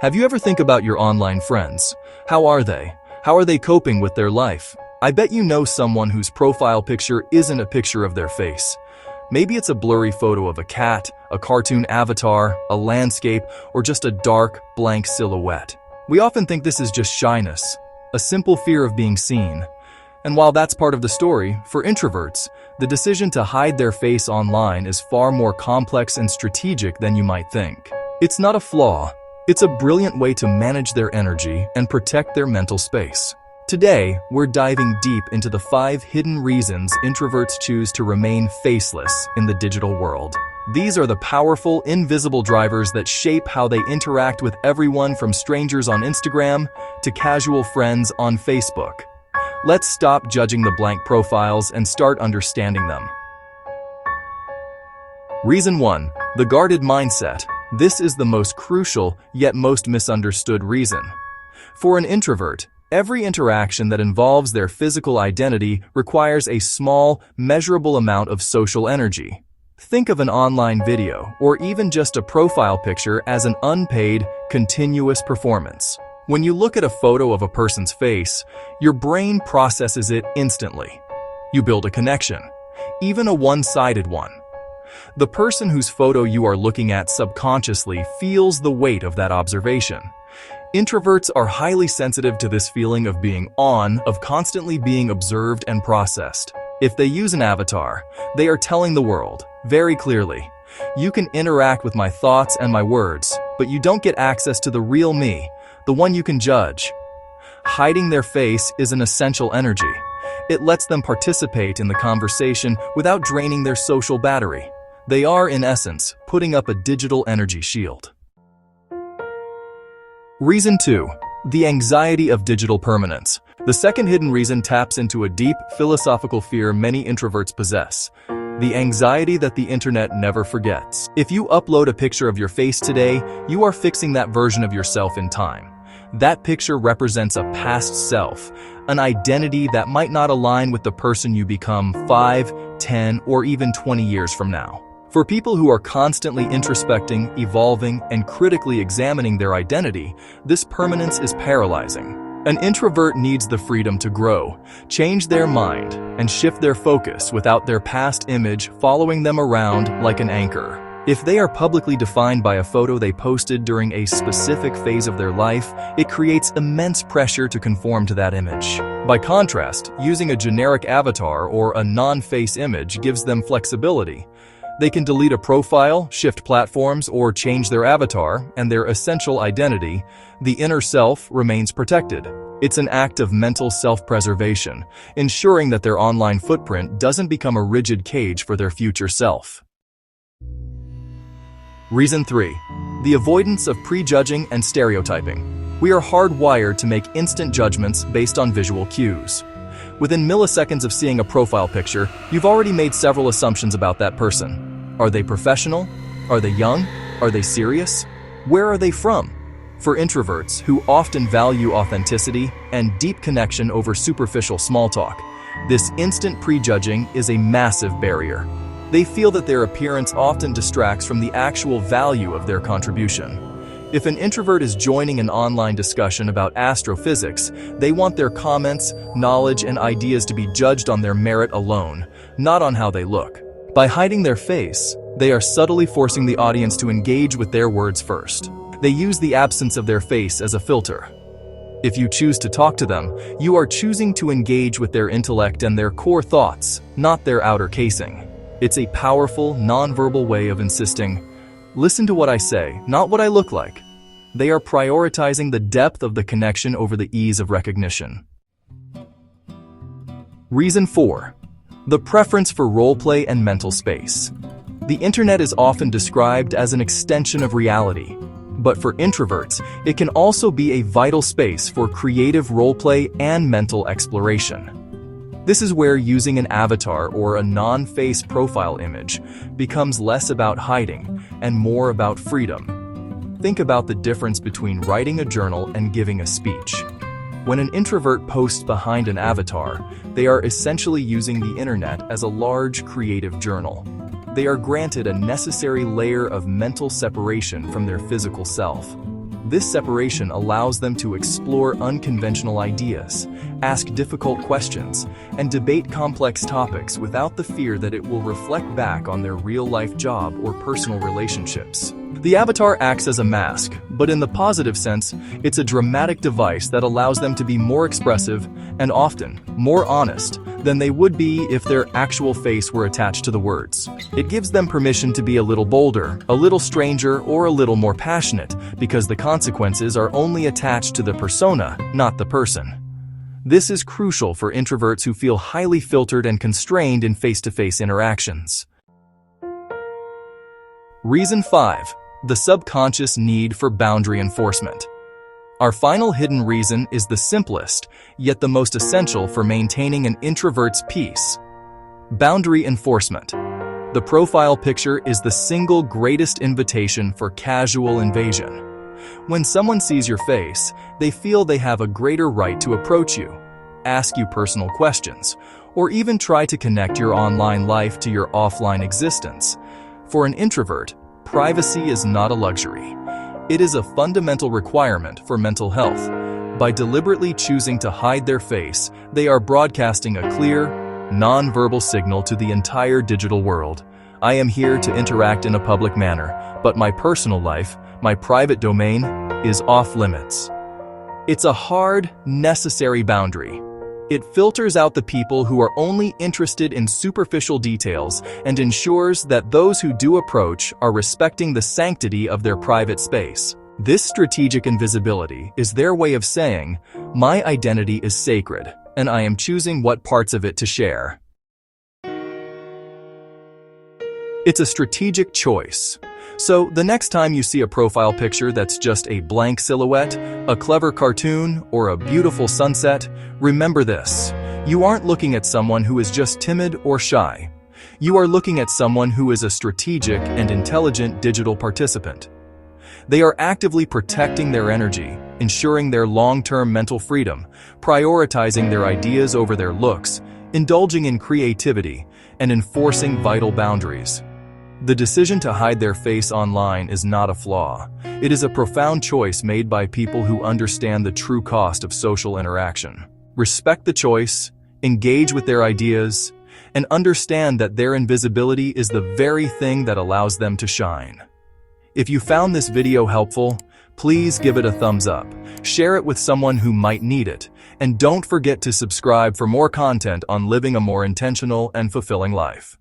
Have you ever think about your online friends? How are they? How are they coping with their life? I bet you know someone whose profile picture isn't a picture of their face. Maybe it's a blurry photo of a cat, a cartoon avatar, a landscape, or just a dark, blank silhouette. We often think this is just shyness, a simple fear of being seen. And while that's part of the story, for introverts, the decision to hide their face online is far more complex and strategic than you might think. It's not a flaw, it's a brilliant way to manage their energy and protect their mental space. Today, we're diving deep into the 5 hidden reasons introverts choose to remain faceless in the digital world. These are the powerful, invisible drivers that shape how they interact with everyone from strangers on Instagram to casual friends on Facebook. Let's stop judging the blank profiles and start understanding them. Reason 1. The guarded mindset. This is the most crucial, yet most misunderstood reason. For an introvert, every interaction that involves their physical identity requires a small, measurable amount of social energy. Think of an online video, or even just a profile picture, as an unpaid, continuous performance. When you look at a photo of a person's face, your brain processes it instantly. You build a connection, even a one-sided one. The person whose photo you are looking at subconsciously feels the weight of that observation. Introverts are highly sensitive to this feeling of being on, of constantly being observed and processed. If they use an avatar, they are telling the world, very clearly, you can interact with my thoughts and my words, but you don't get access to the real me, the one you can judge. Hiding their face is an essential energy. It lets them participate in the conversation without draining their social battery. They are, in essence, putting up a digital energy shield. Reason 2. The anxiety of digital permanence. The second hidden reason taps into a deep, philosophical fear many introverts possess. The anxiety that the internet never forgets. If you upload a picture of your face today, you are fixing that version of yourself in time. That picture represents a past self, an identity that might not align with the person you become 5, 10, or even 20 years from now. For people who are constantly introspecting, evolving, and critically examining their identity, this permanence is paralyzing. An introvert needs the freedom to grow, change their mind, and shift their focus without their past image following them around like an anchor. If they are publicly defined by a photo they posted during a specific phase of their life, it creates immense pressure to conform to that image. By contrast, using a generic avatar or a non-face image gives them flexibility. They can delete a profile, shift platforms, or change their avatar, and their essential identity, the inner self, remains protected. It's an act of mental self-preservation, ensuring that their online footprint doesn't become a rigid cage for their future self. Reason 3. The avoidance of prejudging and stereotyping. We are hardwired to make instant judgments based on visual cues. Within milliseconds of seeing a profile picture, you've already made several assumptions about that person. Are they professional? Are they young? Are they serious? Where are they from? For introverts, who often value authenticity and deep connection over superficial small talk, this instant prejudging is a massive barrier. They feel that their appearance often distracts from the actual value of their contribution. If an introvert is joining an online discussion about astrophysics, they want their comments, knowledge, and ideas to be judged on their merit alone, not on how they look. By hiding their face, they are subtly forcing the audience to engage with their words first. They use the absence of their face as a filter. If you choose to talk to them, you are choosing to engage with their intellect and their core thoughts, not their outer casing. It's a powerful, nonverbal way of insisting, listen to what I say, not what I look like. They are prioritizing the depth of the connection over the ease of recognition. Reason 4. The preference for roleplay and mental space. The internet is often described as an extension of reality, but for introverts, it can also be a vital space for creative roleplay and mental exploration. This is where using an avatar or a non-face profile image becomes less about hiding and more about freedom. Think about the difference between writing a journal and giving a speech. When an introvert posts behind an avatar, they are essentially using the internet as a large creative journal. They are granted a necessary layer of mental separation from their physical self. This separation allows them to explore unconventional ideas, ask difficult questions, and debate complex topics without the fear that it will reflect back on their real-life job or personal relationships. The avatar acts as a mask, but in the positive sense, it's a dramatic device that allows them to be more expressive and often more honest than they would be if their actual face were attached to the words. It gives them permission to be a little bolder, a little stranger, or a little more passionate, because the consequences are only attached to the persona, not the person. This is crucial for introverts who feel highly filtered and constrained in face-to-face interactions. Reason 5. The subconscious need for boundary enforcement. Our final hidden reason is the simplest, yet the most essential for maintaining an introvert's peace. Boundary enforcement. The profile picture is the single greatest invitation for casual invasion. When someone sees your face, they feel they have a greater right to approach you, ask you personal questions, or even try to connect your online life to your offline existence. For an introvert, privacy is not a luxury. It is a fundamental requirement for mental health. By deliberately choosing to hide their face, they are broadcasting a clear, non-verbal signal to the entire digital world. I am here to interact in a public manner, but my personal life, my private domain, is off limits. It's a hard, necessary boundary. It filters out the people who are only interested in superficial details and ensures that those who do approach are respecting the sanctity of their private space. This strategic invisibility is their way of saying, my identity is sacred, and I am choosing what parts of it to share. It's a strategic choice. So the next time you see a profile picture that's just a blank silhouette, a clever cartoon, or a beautiful sunset, remember this. You aren't looking at someone who is just timid or shy. You are looking at someone who is a strategic and intelligent digital participant. They are actively protecting their energy, ensuring their long-term mental freedom, prioritizing their ideas over their looks, indulging in creativity, and enforcing vital boundaries. The decision to hide their face online is not a flaw. It is a profound choice made by people who understand the true cost of social interaction. Respect the choice, engage with their ideas, and understand that their invisibility is the very thing that allows them to shine. If you found this video helpful, please give it a thumbs up, share it with someone who might need it, and don't forget to subscribe for more content on living a more intentional and fulfilling life.